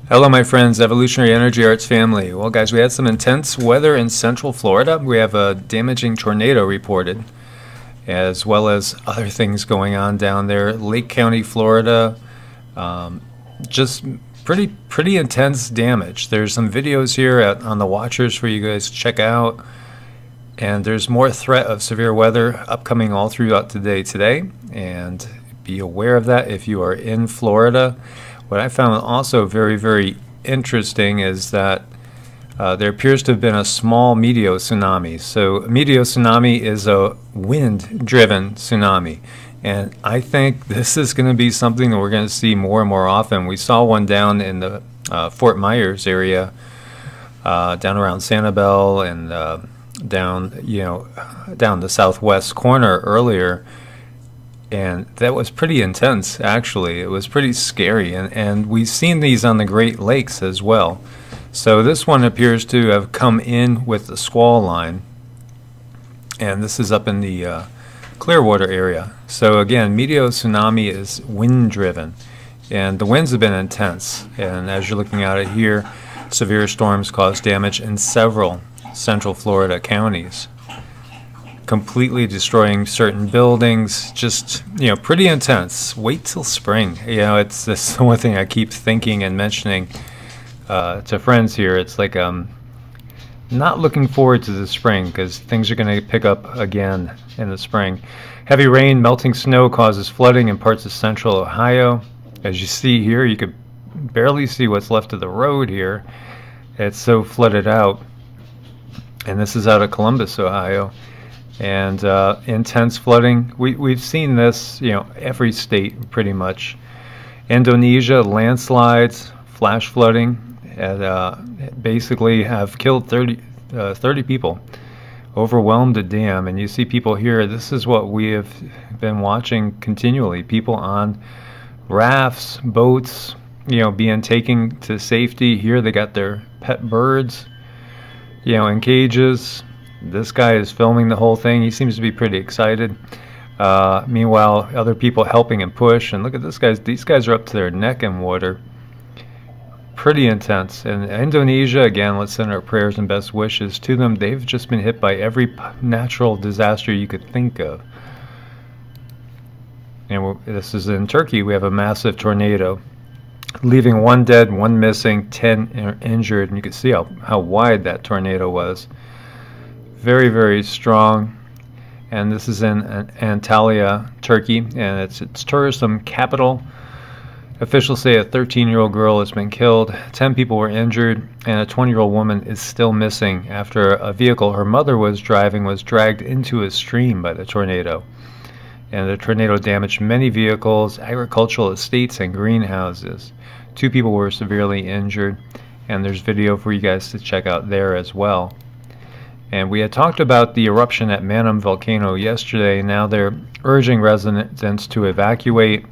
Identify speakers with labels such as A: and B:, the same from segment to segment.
A: Hello, my friends, Evolutionary Energy Arts family. Well, guys, we had some intense weather in central Florida. We have a damaging tornado reported, as well as other things going on down there. Lake County, Florida, just pretty intense damage. There's some videos here on the watchers for you guys to check out. And there's more threat of severe weather upcoming all throughout the day today. And be aware of that if you are in Florida. What I found also very interesting is that there appears to have been a small meteo tsunami. So a meteo tsunami is a wind-driven tsunami. And I think this is going to be something that we're going to see more and more often. We saw one down in the Fort Myers area, down around Sanibel and down the southwest corner earlier. And that was pretty intense, actually. It was pretty scary. And we've seen these on the Great Lakes as well. So this one appears to have come in with the squall line. And this is up in the Clearwater area. So again, meteo tsunami is wind-driven. And the winds have been intense. And as you're looking at it here, severe storms caused damage in several central Florida counties, completely destroying certain buildings. Just, pretty intense. Wait till spring. It's this one thing I keep thinking and mentioning to friends here. It's like not looking forward to the spring because things are going to pick up again in the spring. Heavy rain, melting snow causes flooding in parts of central Ohio. As you see here, you could barely see what's left of the road here. It's so flooded out. And this is out of Columbus, Ohio. And intense flooding. We've seen this, every state pretty much. Indonesia, landslides, flash flooding, and basically have killed 30 people, overwhelmed a dam. And you see people here. This is what we have been watching continually. People on rafts, boats, being taken to safety. Here they got their pet birds, in cages. This guy is filming the whole thing. He seems to be pretty excited. Meanwhile, other people helping him push. And look at this guys. These guys are up to their neck in water. Pretty intense. And Indonesia, again, let's send our prayers and best wishes to them. They've just been hit by every natural disaster you could think of. And this is in Turkey. We have a massive tornado, leaving 1 dead, 1 missing, 10 injured. And you can see how wide that tornado was. Very strong. And this is in Antalya, Turkey, and it's tourism capital. Officials say a 13-year-old girl has been killed, 10 people were injured, and a 20-year-old woman is still missing after a vehicle her mother was driving was dragged into a stream by the tornado. And the tornado damaged many vehicles, agricultural estates, and greenhouses. 2 people were severely injured, and there's video for you guys to check out there as well. And we had talked about the eruption at Manum volcano yesterday. Now they're urging residents to evacuate,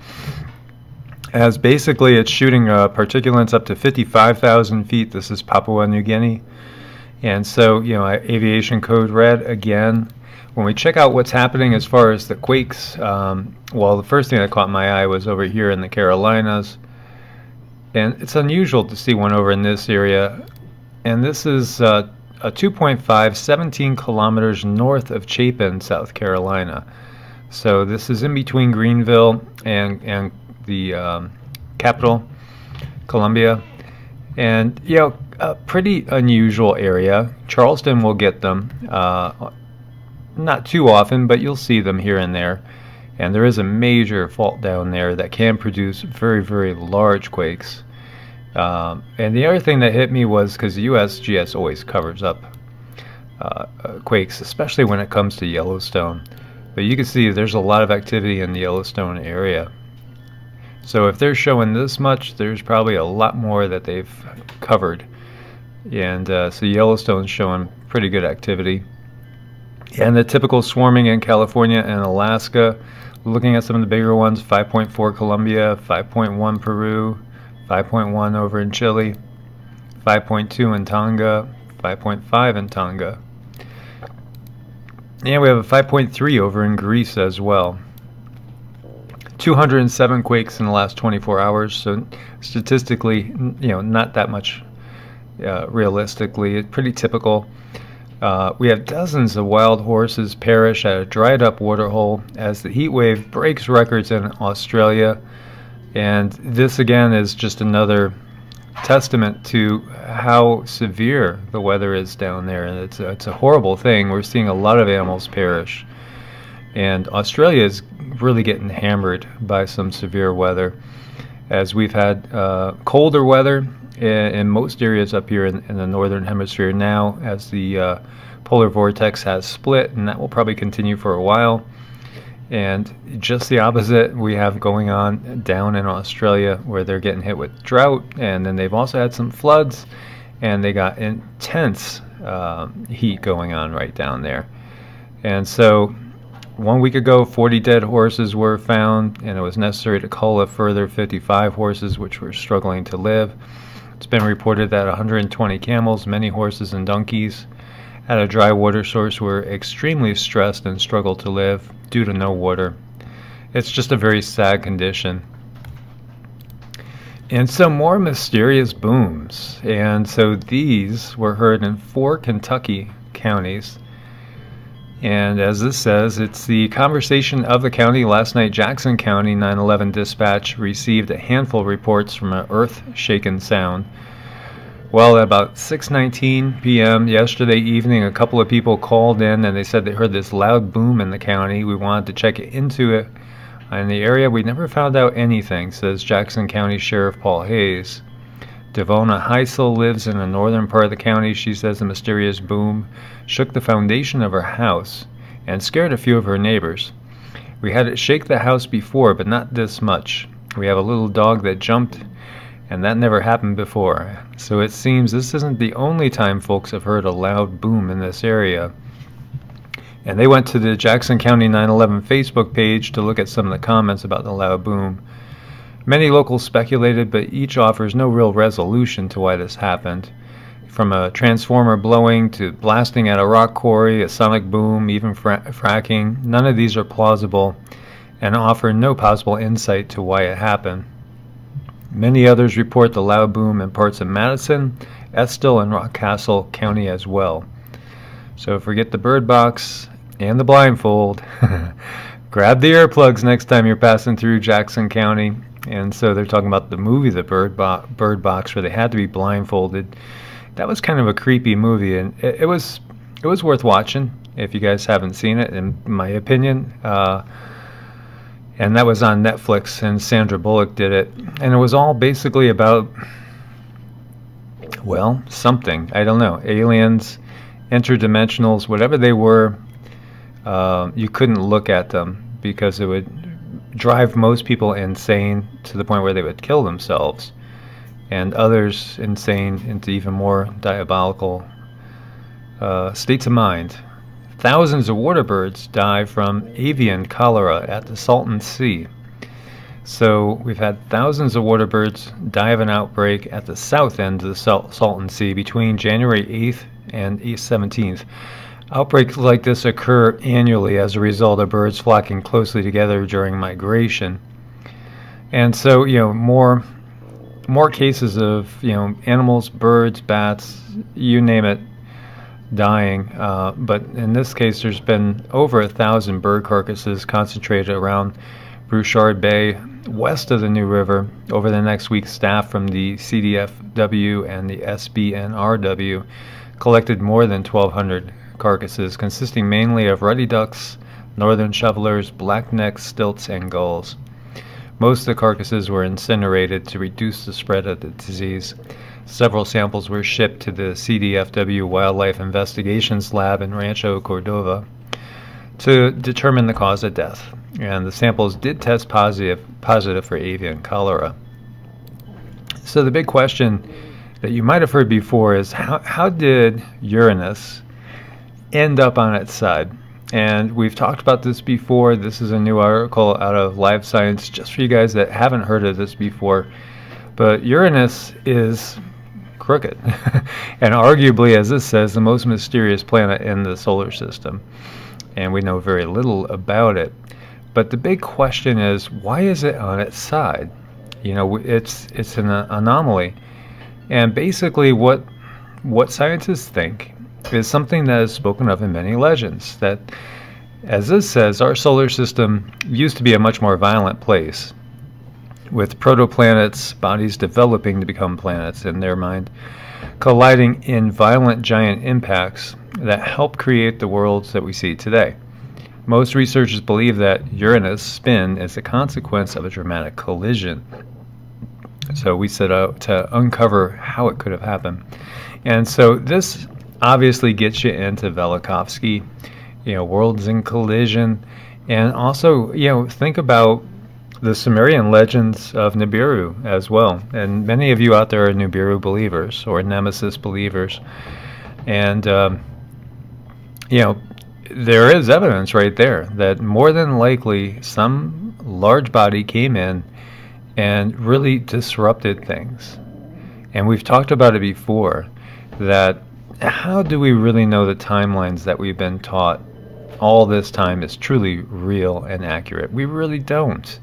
A: as basically it's shooting particulates up to 55,000 feet. This is Papua New Guinea. And so, aviation code red again. When we check out what's happening as far as the quakes, the first thing that caught my eye was over here in the Carolinas. And it's unusual to see one over in this area. And this is a 2.5, 17 kilometers north of Chapin, South Carolina. So this is in between Greenville and the capital, Columbia. And, a pretty unusual area. Charleston will get them. Not too often, but you'll see them here and there. And there is a major fault down there that can produce very large quakes. And the other thing that hit me was because the USGS always covers up quakes, especially when it comes to Yellowstone. But you can see there's a lot of activity in the Yellowstone area. So if they're showing this much, there's probably a lot more that they've covered. And so Yellowstone's showing pretty good activity. And the typical swarming in California and Alaska, looking at some of the bigger ones, 5.4 Colombia, 5.1 Peru, 5.1 over in Chile, 5.2 in Tonga, 5.5 in Tonga. And we have a 5.3 over in Greece as well. 207 quakes in the last 24 hours. So statistically, not that much. Realistically, it's pretty typical. We have dozens of wild horses perish at a dried up waterhole as the heat wave breaks records in Australia. And this again is just another testament to how severe the weather is down there. And it's a horrible thing. We're seeing a lot of animals perish. And Australia is really getting hammered by some severe weather, as we've had colder weather in most areas up here in the northern hemisphere now, as the polar vortex has split, and that will probably continue for a while. And just the opposite we have going on down in Australia, where they're getting hit with drought, and then they've also had some floods, and they got intense heat going on right down there. And so 1 week ago, 40 dead horses were found, and it was necessary to cull a further 55 horses which were struggling to live. It's been reported that 120 camels, many horses and donkeys at a dry water source were extremely stressed and struggled to live due to no water. It's just a very sad condition. And some more mysterious booms. And so these were heard in 4 Kentucky counties. And as this says, it's the conversation of the county. Last night, Jackson County 911 dispatch received a handful of reports from an earth-shaken sound. Well, at about 6:19 p.m. yesterday evening, a couple of people called in and they said they heard this loud boom in the county. We wanted to check into it. In the area, we never found out anything, says Jackson County Sheriff Paul Hayes. Devona Heisel lives in the northern part of the county. She says the mysterious boom shook the foundation of her house and scared a few of her neighbors. We had it shake the house before, but not this much. We have a little dog that jumped, and that never happened before. So it seems this isn't the only time folks have heard a loud boom in this area. And they went to the Jackson County 911 Facebook page to look at some of the comments about the loud boom. Many locals speculated, but each offers no real resolution to why this happened. From a transformer blowing to blasting at a rock quarry, a sonic boom, even fracking, none of these are plausible and offer no possible insight to why it happened. Many others report the loud boom in parts of Madison, Estill, and Rockcastle County as well. So forget the bird box and the blindfold. Grab the earplugs next time you're passing through Jackson County. And so they're talking about the movie The Bird Box, where they had to be blindfolded. That was kind of a creepy movie, and it was worth watching if you guys haven't seen it, in my opinion. And that was on Netflix, and Sandra Bullock did it. And it was all basically about, well, something. I don't know. Aliens, interdimensionals, whatever they were, you couldn't look at them because it would drive most people insane to the point where they would kill themselves, and others insane into even more diabolical states of mind. Thousands of water birds die from avian cholera at the Salton Sea. So we've had thousands of water birds die of an outbreak at the south end of the Salton Sea between January 8th and 17th. Outbreaks like this occur annually as a result of birds flocking closely together during migration. And so, more cases of, animals, birds, bats, you name it, dying. But in this case, there's been over 1,000 bird carcasses concentrated around Bouchard Bay, west of the New River. Over the next week, staff from the CDFW and the SBNRW collected more than 1,200 carcasses, consisting mainly of ruddy ducks, northern shovelers, blacknecks, stilts, and gulls. Most of the carcasses were incinerated to reduce the spread of the disease. Several samples were shipped to the CDFW Wildlife Investigations Lab in Rancho Cordova to determine the cause of death, and the samples did test positive for avian cholera. So the big question that you might have heard before is, how did Uranus end up on its side? And we've talked about this before. This is a new article out of Live Science just for you guys that haven't heard of this before. But Uranus is crooked and arguably, as this says, the most mysterious planet in the solar system. And we know very little about it. But the big question is, why is it on its side? You know, it's an anomaly. And basically what scientists think is something that is spoken of in many legends, that, as this says, our solar system used to be a much more violent place, with protoplanets, bodies developing to become planets in their mind, colliding in violent giant impacts that help create the worlds that we see today. Most researchers believe that Uranus' spin is a consequence of a dramatic collision. So we set out to uncover how it could have happened. And so this obviously gets you into Velikovsky, worlds in collision, and also, think about the Sumerian legends of Nibiru as well. And many of you out there are Nibiru believers or Nemesis believers. And, there is evidence right there that more than likely some large body came in and really disrupted things. And we've talked about it before, that how do we really know the timelines that we've been taught all this time is truly real and accurate? We really don't.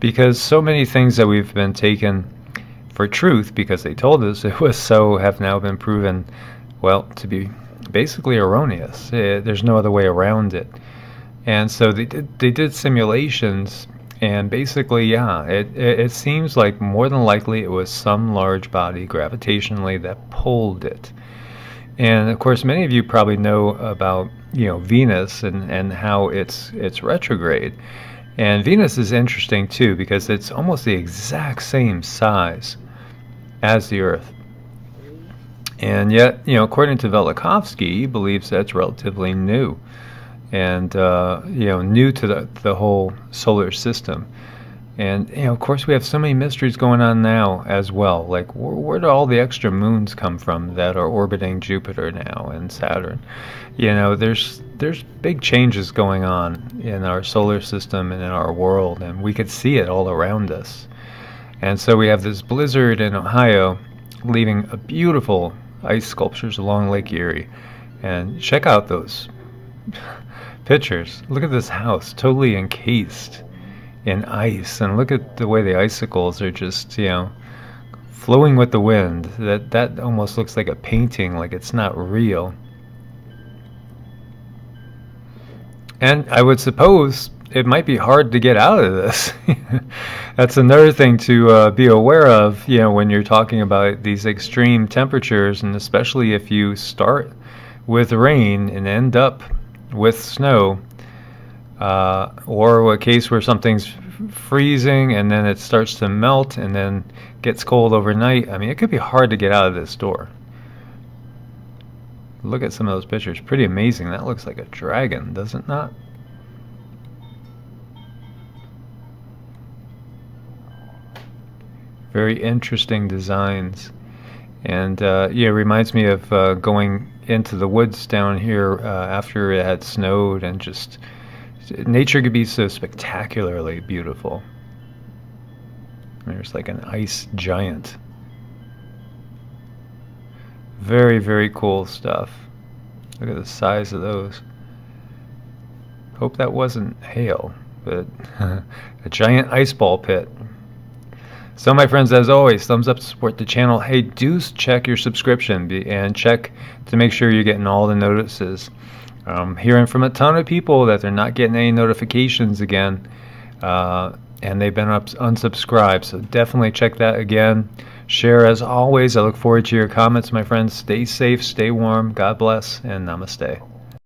A: Because so many things that we've been taken for truth because they told us it was so have now been proven, well, to be basically erroneous. There's no other way around it. And so they did simulations, and basically, it seems like more than likely it was some large body gravitationally that pulled it. And of course, many of you probably know about Venus and how it's retrograde. And Venus is interesting too because it's almost the exact same size as the Earth. And yet, according to Velikovsky, he believes that's relatively new, and new to the whole solar system. And of course, we have so many mysteries going on now as well. Like, where do all the extra moons come from that are orbiting Jupiter now and Saturn? There's big changes going on in our solar system and in our world, and we could see it all around us. And so we have this blizzard in Ohio, leaving a beautiful ice sculptures along Lake Erie. And check out those pictures. Look at this house, totally encased in ice, and look at the way the icicles are just, flowing with the wind. That almost looks like a painting, like it's not real. And I would suppose it might be hard to get out of this. That's another thing to be aware of, when you're talking about these extreme temperatures, and especially if you start with rain and end up with snow, or a case where something's freezing and then it starts to melt and then gets cold overnight. I mean, it could be hard to get out of this door. Look at some of those pictures. Pretty amazing. That looks like a dragon, does it not? Very interesting designs. And it reminds me of going into the woods down here after it had snowed, and just nature could be so spectacularly beautiful. There's like an ice giant. Very, very cool stuff. Look at the size of those. Hope that wasn't hail, but a giant ice ball pit. So my friends, as always, thumbs up to support the channel. Hey, do check your subscription and check to make sure you're getting all the notices. Hearing from a ton of people that they're not getting any notifications again, and they've been unsubscribed. So definitely check that again. Share as always. I look forward to your comments, my friends. Stay safe, stay warm. God bless, and namaste.